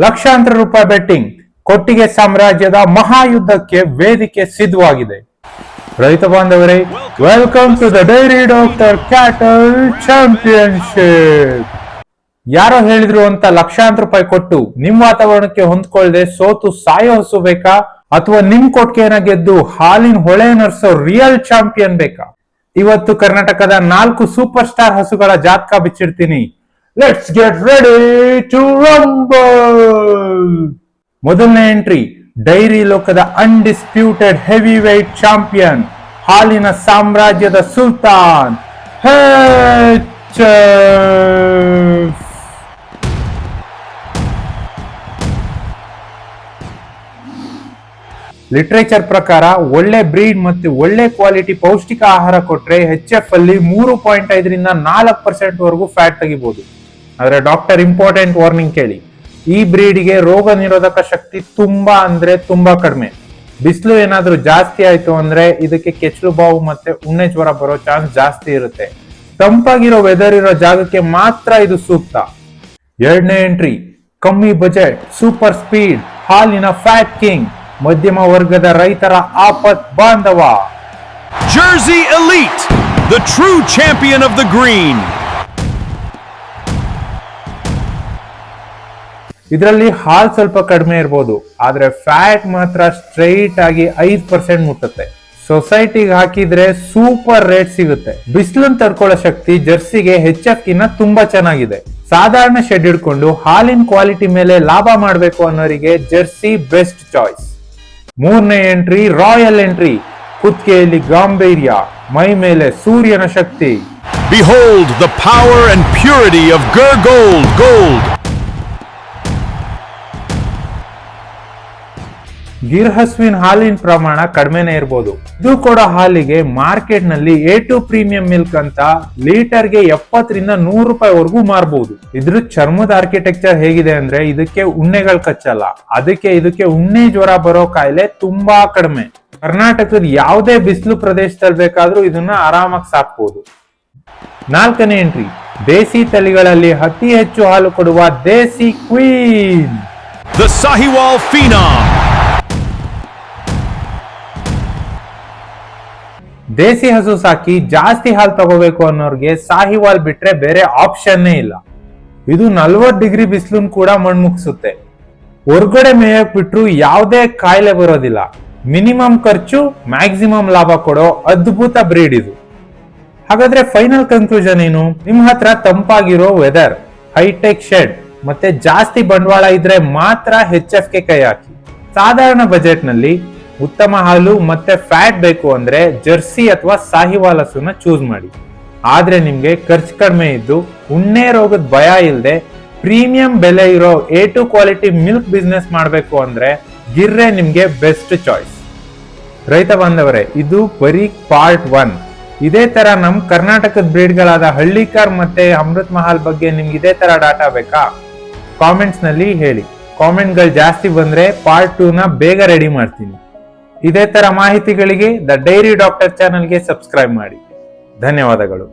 ಲಕ್ಷಾಂತರ ರೂಪಾಯಿ ಬೆಟ್ಟಿಂಗ್. ಕೊಟ್ಟಿಗೆ ಸಾಮ್ರಾಜ್ಯದ ಮಹಾಯುದ್ಧಕ್ಕೆ ವೇದಿಕೆ ಸಿದ್ಧವಾಗಿದೆ. ರೈತ ಬಾಂಧವರೇ, welcome to the dairy doctor cattle championship. ಯಾರೋ ಹೇಳಿದ್ರು ಅಂತ ಲಕ್ಷಾಂತರ ರೂಪಾಯಿ ಕೊಟ್ಟು ನಿಮ್ ವಾತಾವರಣಕ್ಕೆ ಹೊಂದ್ಕೊಳ್ಳದೆ ಸೋತು ಸಾಯೋ ಹಸು ಬೇಕಾ, ಅಥವಾ ನಿಮ್ ಕೊಟ್ಟಿಗೆನ ಗೆದ್ದು ಹಾಲಿನ ಹೊಳೆ ನರ್ಸೋ ರಿಯಲ್ ಚಾಂಪಿಯನ್ ಬೇಕಾ? ಇವತ್ತು ಕರ್ನಾಟಕದ 4 ಸೂಪರ್ ಸ್ಟಾರ್ ಹಸುಗಳ ಜಾತಕ ಬಿಚ್ಚಿಡ್ತೀನಿ. Let's get ready to rumble. ಮೊದಲನೇ ಎಂಟ್ರಿ, ಡೈರಿ ಲೋಕದ ಅನ್ಡಿಸ್ಪ್ಯೂಟೆಡ್ ಹೆವಿ weight ಚಾಂಪಿಯನ್, ಹಾಲಿನ ಸಾಮ್ರಾಜ್ಯದ ಸುಲ್ತಾನ್ HF. ಲಿಟರೇಚರ್ ಪ್ರಕಾರ ಒಳ್ಳೆ ಬ್ರೀಡ್ ಮತ್ತು ಒಳ್ಳೆ ಕ್ವಾಲಿಟಿ ಪೌಷ್ಟಿಕ ಆಹಾರ ಕೊಟ್ರೆ HF ಅಲ್ಲಿ 3.5 ರಿಂದ 4% ವರೆಗೂ ಫ್ಯಾಟ್ ತೆಗಿಬಹುದು. ಆದ್ರೆ ಡಾಕ್ಟರ್ ಇಂಪಾರ್ಟೆಂಟ್ ವಾರ್ನಿಂಗ್ ಕೇಳಿ, ಈ ಬ್ರೀಡ್ಗೆ ರೋಗ ನಿರೋಧಕ ಶಕ್ತಿ ತುಂಬಾ ಕಡಿಮೆ. ಬಿಸಿಲು ಏನಾದ್ರೂ ಜಾಸ್ತಿ ಆಯ್ತು ಅಂದ್ರೆ ಇದಕ್ಕೆ ಕೆಚ್ಚಲು ಬಾವು ಮತ್ತೆ ಉಣ್ಣೆ ಜ್ವರ ಬರೋ ಚಾನ್ಸ್ ಜಾಸ್ತಿ ಇರುತ್ತೆ. ತಂಪಾಗಿರೋ ವೆದರ್ ಇರೋ ಜಾಗಕ್ಕೆ ಮಾತ್ರ ಇದು ಸೂಕ್ತ. ಎರಡನೇ ಎಂಟ್ರಿ, ಕಮ್ಮಿ ಬಜೆಟ್ ಸೂಪರ್ ಸ್ಪೀಡ್ ಹಾಲಿನ ಫ್ಯಾಟ್ ಕಿಂಗ್, ಮಧ್ಯಮ ವರ್ಗದ ರೈತರ ಆಪತ್ ಬಾಂಧವ, Jersey Elite, the true champion of the green. ಇದರಲ್ಲಿ ಹಾಲ್ ಸ್ವಲ್ಪ ಕಡಿಮೆ ಇರಬಹುದು, ಆದ್ರೆ ಫ್ಯಾಟ್ ಮಾತ್ರ ಸ್ಟ್ರೈಟ್ ಆಗಿ 5% ಮುಟ್ಟುತ್ತೆ. ಸೊಸೈಟಿಗೆ ಹಾಕಿದ್ರೆ ಸೂಪರ್ ರೇಟ್ ಸಿಗುತ್ತೆ. ಬಿಸಿಲನ್ನು ತಡ್ಕೊಳ್ಳೋ ಶಕ್ತಿ ಜರ್ಸಿಗೆ HF ಗಿನ್ನ ತುಂಬಾ ಚೆನ್ನಾಗಿದೆ. ಸಾಧಾರಣ ಶೆಡ್ ಹಿಡ್ಕೊಂಡು ಹಾಲಿನ ಕ್ವಾಲಿಟಿ ಮೇಲೆ ಲಾಭ ಮಾಡಬೇಕು ಅನ್ನೋರಿಗೆ ಜರ್ಸಿ ಬೆಸ್ಟ್ ಚಾಯ್ಸ್. ಮೂರನೇ ಎಂಟ್ರಿ, ರಾಯಲ್ ಎಂಟ್ರಿ, ಕುತ್ತಿಗೆಯಲ್ಲಿ ಗಾಂಭೀರ್ಯ, ಮೈ ಮೇಲೆ ಸೂರ್ಯನ ಶಕ್ತಿ. Behold the power and purity of Gur Gold. Gir ಹಸುವಿನ ಹಾಲಿನ ಪ್ರಮಾಣ ಕಡಿಮೆನೇ ಇರಬಹುದು. ಇದು ಕೂಡ ಹಾಲಿಗೆ ಮಾರ್ಕೆಟ್ ನಲ್ಲಿ A2 ಪ್ರೀಮಿಯಂ ಮಿಲ್ಕ್ ಅಂತ ಲೀಟರ್ಗೆ 70 ರಿಂದ 100 ರೂಪಾಯಿ ವರೆಗೂ ಮಾರಬಹುದು. ಇದ್ರ ಚರ್ಮದ ಆರ್ಕಿಟೆಕ್ಚರ್ ಹೇಗಿದೆ ಅಂದ್ರೆ ಇದಕ್ಕೆ ಉಣ್ಣೆಗಳು ಕಚ್ಚಲ್ಲ, ಇದಕ್ಕೆ ಉಣ್ಣೆ ಜ್ವರ ಬರೋ ಕಾಯಿಲೆ ತುಂಬಾ ಕಡಿಮೆ. ಕರ್ನಾಟಕದ ಯಾವುದೇ ಬಿಸಿಲು ಪ್ರದೇಶದಲ್ಲಿ ಬೇಕಾದ್ರೂ ಇದನ್ನ ಆರಾಮಾಗಿ ಸಾಕ್ಬಹುದು. ನಾಲ್ಕನೇ ಎಂಟ್ರಿ, ದೇಸಿ ತಳಿಗಳಲ್ಲಿ ಅತಿ ಹೆಚ್ಚು ಹಾಲು ಕೊಡುವ ದೇಸಿ ಕ್ವೀನ್, the Sahiwal Phenom. ದೇಸಿ ಹಸು ಸಾಕಿ ಜಾಸ್ತಿ ಹಾಲು ತಗೋಬೇಕು ಅನ್ನೋರ್ಗೆ ಸಾಹಿವಾಲ್ ಬಿಟ್ರೆ ಬೇರೆ ಆಪ್ಷನ್ನೇ ಇಲ್ಲ. ಇದು 40 ಡಿಗ್ರಿ ಬಿಸಿಲನ್ನು ಕೂಡ ಮಣ್ಮುಗಿಸುತ್ತೆ. ಹೊರಗಡೆ ಮೇಯಕ್ ಬಿಟ್ರು ಯಾವುದೇ ಕಾಯಿಲೆ ಬರೋದಿಲ್ಲ. ಮಿನಿಮಮ್ ಖರ್ಚು ಮ್ಯಾಕ್ಸಿಮಮ್ ಲಾಭ ಕೊಡೋ ಅದ್ಭುತ ಬ್ರೀಡ್ ಇದು. ಹಾಗಾದ್ರೆ ಫೈನಲ್ ಕನ್ಕ್ಲೂಷನ್ ಏನು? ನಿಮ್ ಹತ್ರ ತಂಪಾಗಿರೋ ವೆದರ್, ಹೈಟೆಕ್ ಶೆಡ್ ಮತ್ತೆ ಜಾಸ್ತಿ ಬಂಡವಾಳ ಇದ್ರೆ ಮಾತ್ರ HFಗೆ ಕೈ ಹಾಕಿ. ಸಾಧಾರಣ ಬಜೆಟ್ ನಲ್ಲಿ ಉತ್ತಮ ಹಾಲು ಮತ್ತೆ ಫ್ಯಾಟ್ ಬೇಕು ಅಂದ್ರೆ ಜರ್ಸಿ ಅಥವಾ ಸಾಹಿವಾಲ್ ಹಸುನ ಚೂಸ್ ಮಾಡಿ. ಆದ್ರೆ ನಿಮ್ಗೆ ಖರ್ಚು ಕಡಿಮೆ ಇದ್ದು ಉಣ್ಣೆ ರೋಗದ ಭಯ ಇಲ್ಲದೆ ಪ್ರೀಮಿಯಂ ಬೆಲೆ ಇರೋ A2 ಕ್ವಾಲಿಟಿ ಮಿಲ್ಕ್ ಬಿಸ್ನೆಸ್ ಮಾಡಬೇಕು ಅಂದ್ರೆ ಗಿರ್ರೆ ನಿಮ್ಗೆ ಬೆಸ್ಟ್ ಚಾಯ್ಸ್. ರೈತ ಬಾಂಧವರೇ, ಇದು ಬರೀ ಪಾರ್ಟ್ 1. ಇದೇ ತರ ನಮ್ ಕರ್ನಾಟಕದ ಬ್ರೀಡ್ಗಳಾದ ಹಳ್ಳಿಕಾರ್ ಮತ್ತೆ ಅಮೃತ್ ಮಹಲ್ ಬಗ್ಗೆ ನಿಮ್ಗೆ ಇದೇ ತರ ಡಾಟಾ ಬೇಕಾ? ಕಾಮೆಂಟ್ಸ್ ನಲ್ಲಿ ಹೇಳಿ. ಕಾಮೆಂಟ್ಗಳು ಜಾಸ್ತಿ ಬಂದ್ರೆ ಪಾರ್ಟ್ 2 ನ ಬೇಗ ರೆಡಿ ಮಾಡ್ತೀನಿ. ಇದೇ ತರ ಮಾಹಿತಿಗಳಿಗೆ ದ ಡೈರಿ ಡಾಕ್ಟರ್ ಚಾನೆಲ್ಗೆ ಸಬ್ಸ್ಕ್ರೈಬ್ ಮಾಡಿ. ಧನ್ಯವಾದಗಳು.